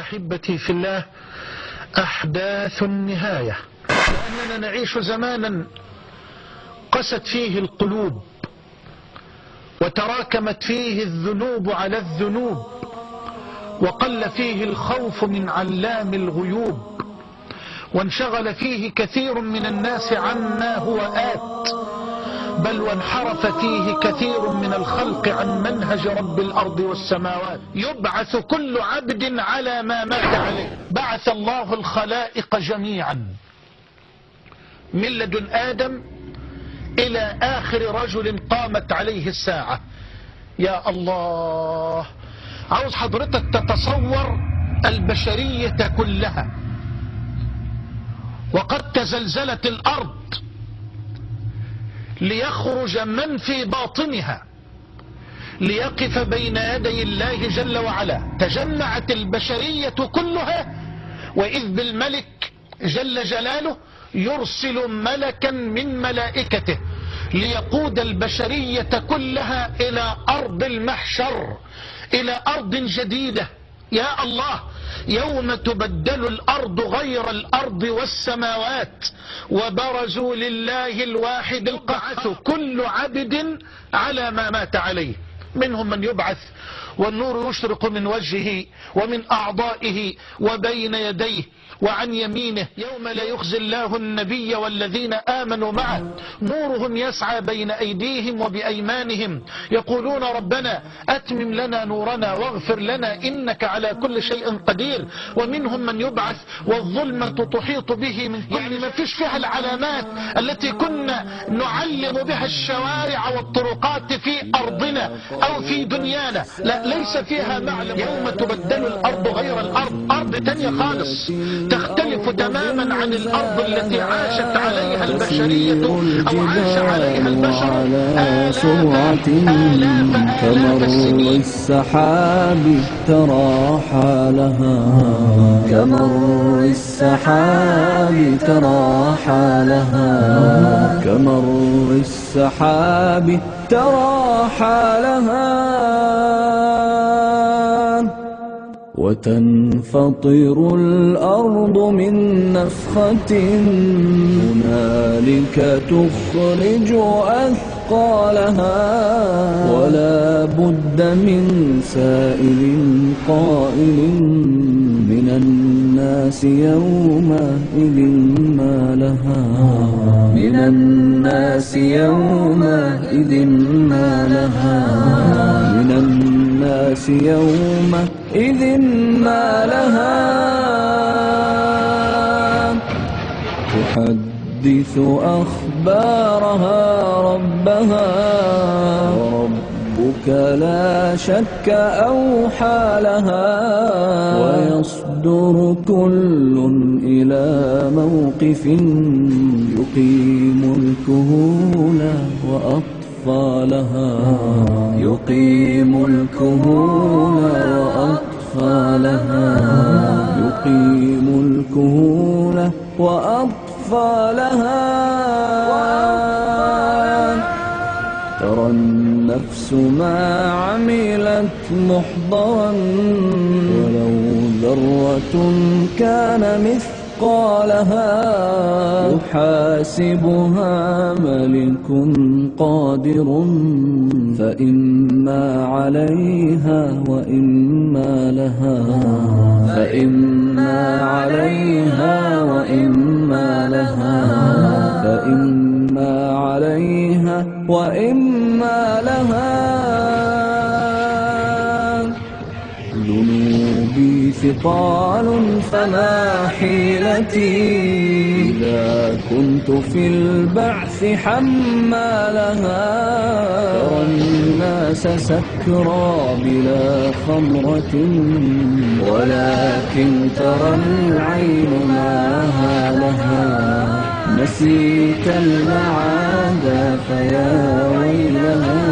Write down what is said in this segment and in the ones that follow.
أحبتي في الله أحداث النهاية، لأننا نعيش زمانا قست فيه القلوب وتراكمت فيه الذنوب على الذنوب، وقل فيه الخوف من علام الغيوب، وانشغل فيه كثير من الناس عما هو آت، بل وانحرف فيه كثير من الخلق عن منهج رب الأرض والسماوات. يبعث كل عبد على ما مات عليه. بعث الله الخلائق جميعا من لدن آدم إلى آخر رجل قامت عليه الساعة. يا الله، عاوز حضرتك تتصور البشرية كلها وقد تزلزلت الأرض ليخرج من في باطنها ليقف بين يدي الله جل وعلا. تجمعت البشرية كلها، وإذ بالملك جل جلاله يرسل ملكا من ملائكته ليقود البشرية كلها إلى أرض المحشر، إلى أرض جديدة. يا الله، يوم تبدل الأرض غير الأرض والسماوات وبرزوا لله الواحد القهار. كل عبد على ما مات عليه. منهم من يبعث والنور يشرق من وجهه ومن أعضائه وبين يديه وعن يمينه، يوم لا يخزي الله النبي والذين آمنوا معه نورهم يسعى بين أيديهم وبأيمانهم يقولون ربنا أتمم لنا نورنا واغفر لنا إنك على كل شيء قدير. ومنهم من يبعث والظلمة تحيط به من يعني ما فيش فيها العلامات التي كنا نعلم بها الشوارع والطرقات في أرضنا أو في دنيانا، لا، ليس فيها معلم. يوم تبدل الأرض غير الأرض، أرض تانية خالص تختلف تماما عن الأرض التي عاشت عليها البشرية أو عاش عليها البشر كمر السحاب ترى حالها، كمر السحاب ترى حالها، كمر السحاب ترى حالها، وتنفطر الأرض من نفخة هنالك تخرج أثقالها، ولا بد من سائل قائل من الناس يومئذ ما لها، من الناس يومئذ ما لها، من الناس يومئذ ما لها. تحدث أخبارها ربها، وربك لا شك أوحى لها، ويصدر كل إلى موقف يقيم الكهول وأطفالها، يقيم الكهول وأطفالها، يقيم الكهول وأطفالها. ترى النفس ما عملت محضرا، ولو ذرة كان مثقالها، يحاسبها ملك قادر، فإما عليها وإما لها، فإما عليها وإما لها، فإما عليها وإما لها. ذنوبي ثقال فما حيلتي إذا كنت في البعث حمالها، ترى الناس سكرى بلا خمرة ولكن ترى العين ما لها، نسيت المعاد فيا ويلها،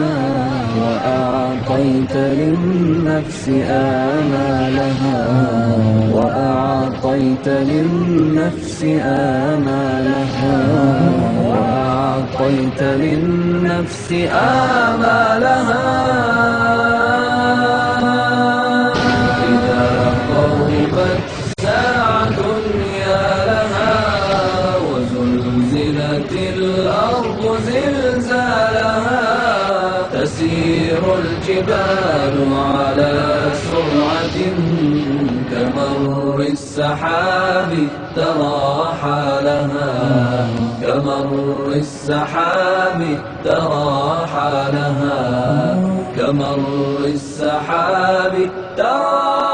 وأعطيت للنفس آمالها، وأعطيت للنفس آمالها، وأعطيت للنفس آمالها. إذا قرب زلزالها تسير الجبال على سرعة كمر السحاب ترى حالها كمر السحاب ترى حالها كمر السحاب ترى